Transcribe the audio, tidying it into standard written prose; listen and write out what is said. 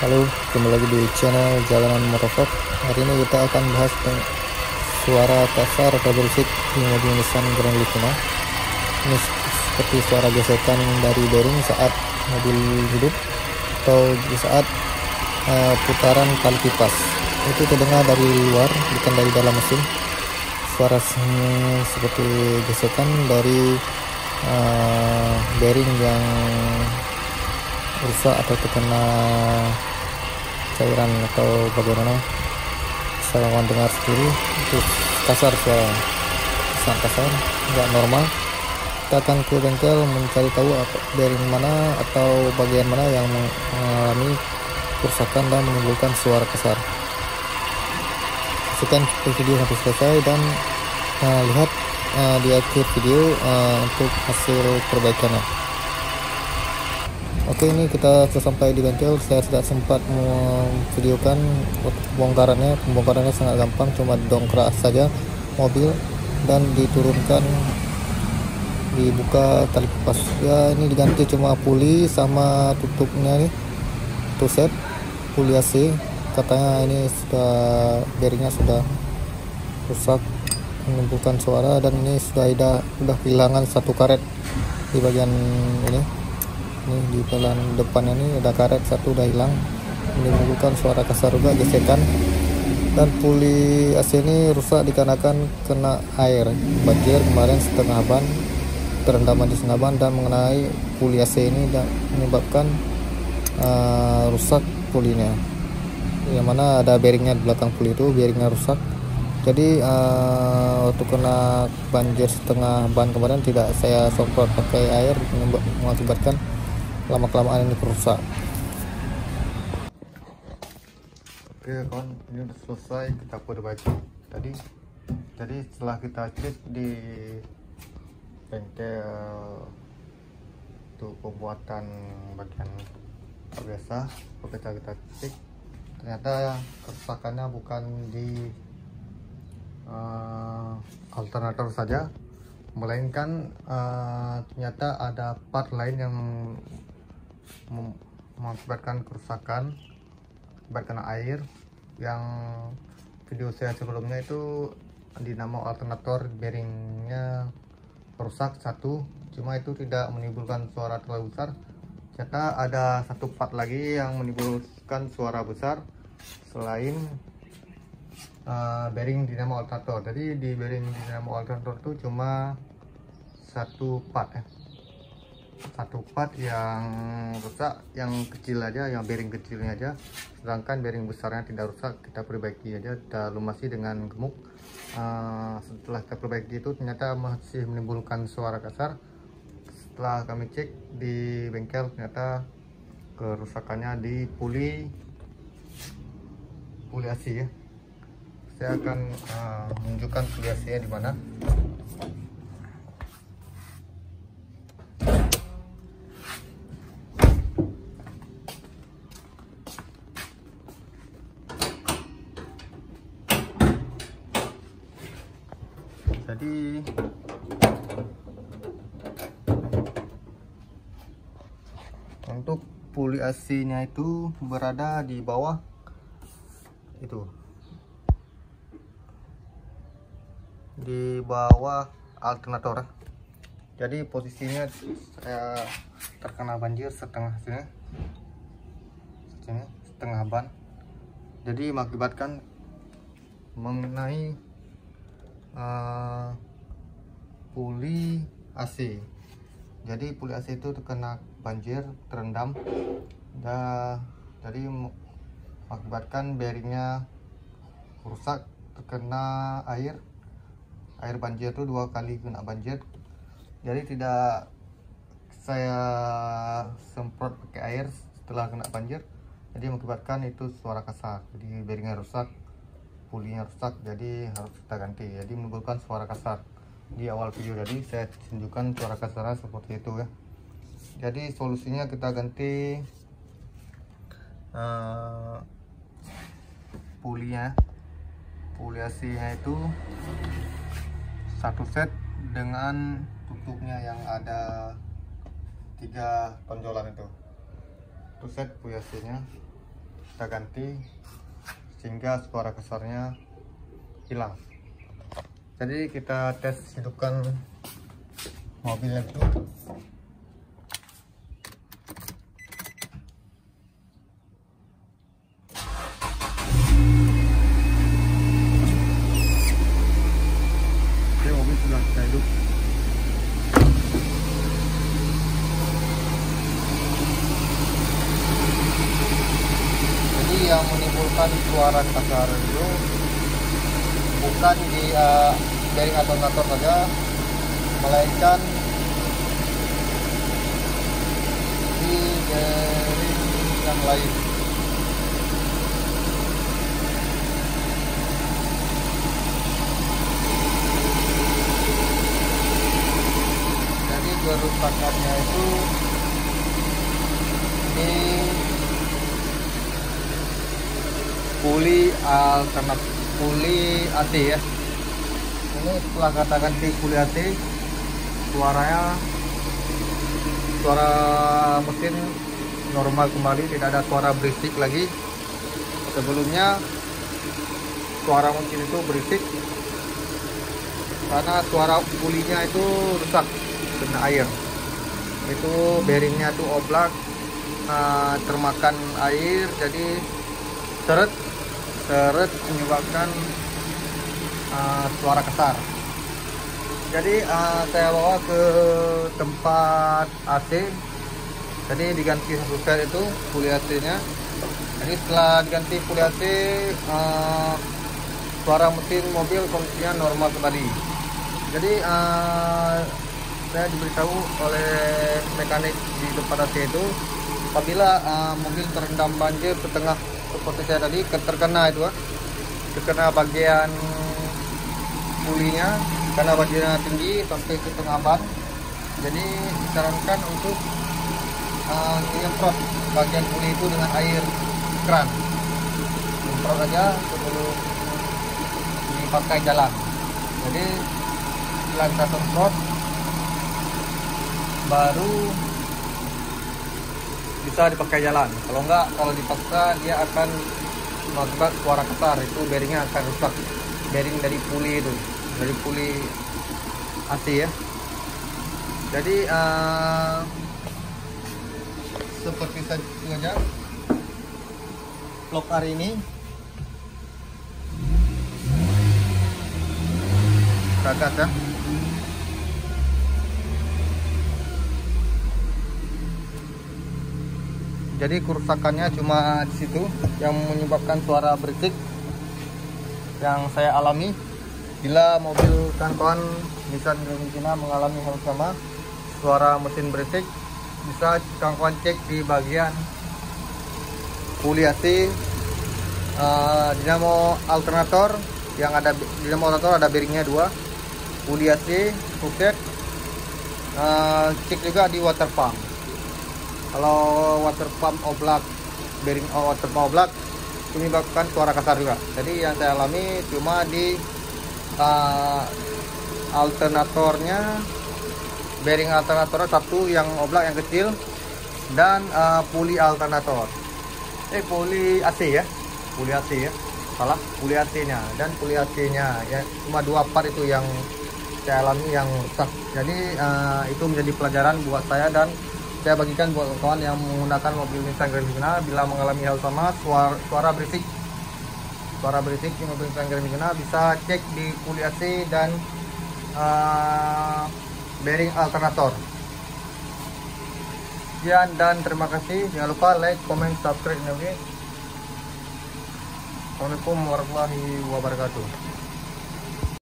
Halo, kembali lagi di channel Jalanan Motovlog. Hari ini kita akan bahas tentang suara kasar atau berisik di mobil Nissan Grand Livina. Ini seperti suara gesekan dari bearing saat mobil hidup atau di saat putaran tali kipas. Itu terdengar dari luar, bukan dari dalam mesin. Suara seperti gesekan dari bearing yang rusak atau terkena cairan atau bagaimana. Saya mau dengar sendiri, itu kasar, suara sangat kasar, nggak normal. Kita akan ke bengkel mencari tahu bearing mana atau bagian mana yang mengalami kerusakan dan menimbulkan suara kasar. Saksikan video sampai selesai dan lihat di akhir video untuk hasil perbaikannya. Oke, ini kita sudah sampai di bengkel. Saya tidak sempat memvideokan pembongkarannya. Pembongkarannya sangat gampang, cuma dongkrak saja mobil dan diturunkan, dibuka tali kipas. Ya, ini diganti cuma puli sama tutupnya nih, tuh set puli AC. Katanya ini sudah bearingnya sudah rusak, menimbulkan suara, dan ini sudah kehilangan satu karet di bagian ini. Ini di pelan depannya ini ada karet satu udah hilang, menimbulkan suara kasar juga, gesekan. Dan puli AC ini rusak dikarenakan kena air banjir kemarin, setengah ban terendam di setengah ban dan mengenai puli AC ini dan menyebabkan rusak pulinya, yang mana ada bearingnya di belakang puli itu, bearingnya rusak. Jadi waktu kena banjir setengah ban kemarin tidak saya semprot pakai air, mengakibatkan lama-kelamaan ini rusak. Oke kawan, ini udah selesai, kita perbaiki tadi setelah kita cek di bengkel untuk pembuatan bagian biasa, kita cek, ternyata kerusakannya bukan di alternator saja, melainkan ternyata ada part lain yang mengakibatkan kerusakan akibat kena air. Yang video saya sebelumnya itu dinamo alternator bearingnya rusak satu, cuma itu tidak menimbulkan suara terlalu besar. Ternyata ada satu part lagi yang menimbulkan suara besar selain bearing dinamo alternator. Jadi di bearing dinamo alternator itu cuma satu part yang rusak, yang kecil aja, yang bearing kecilnya aja, sedangkan bearing besarnya tidak rusak. Kita perbaiki aja, kita lumasi dengan gemuk. Setelah kita perbaiki itu ternyata masih menimbulkan suara kasar. Setelah kami cek di bengkel, ternyata kerusakannya di puli AC ya. Saya akan menunjukkan puli AC nya di mana. Jadi untuk puli AC nya itu berada di bawah itu, di bawah alternator. Jadi posisinya saya terkena banjir setengah sini setengah ban, jadi mengakibatkan mengenai puli AC. Jadi puli AC itu terkena banjir, terendam, jadi mengakibatkan bearingnya rusak, terkena air banjir itu 2 kali kena banjir. Jadi tidak saya semprot pakai air setelah kena banjir, jadi mengakibatkan itu suara kasar. Jadi bearingnya rusak, pulinya rusak, jadi harus kita ganti. Jadi menimbulkan suara kasar. Di awal video tadi saya tunjukkan suara kasarnya seperti itu ya. Jadi solusinya kita ganti puli AC nya itu satu set dengan tutupnya yang ada 3 tonjolan itu. Satu set puli AC nya kita ganti sehingga suara kasarnya hilang. Jadi kita tes hidupkan mobilnya dulu. Oke, mobil sudah kita hidup. Jadi yang menimbulkan suara kasar itu bukan di bearing alternator saja, melainkan di bearing yang lain. Jadi kerusakannya itu di puli alternatif, puli AC ya. Ini setelah kata ganti puli AC, suara mesin normal kembali, tidak ada suara berisik lagi. Sebelumnya suara mesin itu berisik karena suara pulinya itu rusak kena air. Itu bearingnya itu oblak, termakan air, jadi seret menyebabkan suara kasar. Jadi saya bawa ke tempat AC, jadi diganti satu set itu puli AC nya. Jadi setelah diganti puli AC, suara mesin mobil kondisinya normal kembali. Jadi saya diberitahu oleh mekanik di tempat AC itu, apabila mobil terendam banjir setengah seperti saya tadi, terkena bagian pulinya, karena banjirnya tinggi sampai ke tengah ban, jadi disarankan untuk menyemprot bagian puli itu dengan air keran, semprot aja sebelum dipakai jalan. Jadi setelah kita semprot baru bisa dipakai jalan. Kalau enggak, kalau dipaksa dia akan mengakibat suara kasar, itu bearingnya akan rusak. Bearing dari puli itu, dari puli AC ya. Jadi seperti saja vlog hari ini. Gagas ya. Jadi kerusakannya cuma di situ yang menyebabkan suara berisik yang saya alami. Bila mobil kawan-kawan Nissan Grand Vigna mengalami hal sama, suara mesin berisik, bisa kawan-kawan cek di bagian puli AC, dinamo alternator yang ada, dinamo alternator ada bearingnya 2, puli AC, puset, cek juga di water pump. Kalau water pump oblak, bearing water pump oblak menyebabkan suara kasar juga. Jadi yang saya alami cuma di alternatornya, bearing alternator satu yang oblak yang kecil, dan puli alternator. Puli AC ya, puli AC ya, salah, puli AC nya dan puli AC nya ya, cuma 2 part itu yang saya alami yang rusak. Jadi itu menjadi pelajaran buat saya, dan saya bagikan buat kawan yang menggunakan mobil Nissan Grand Vigna. Bila mengalami hal sama, suara berisik di mobil Nissan Grand Vigna, bisa cek di puli AC dan bearing alternator. Sekian dan terima kasih. Jangan lupa like, comment, subscribe. Assalamualaikum warahmatullahi wabarakatuh.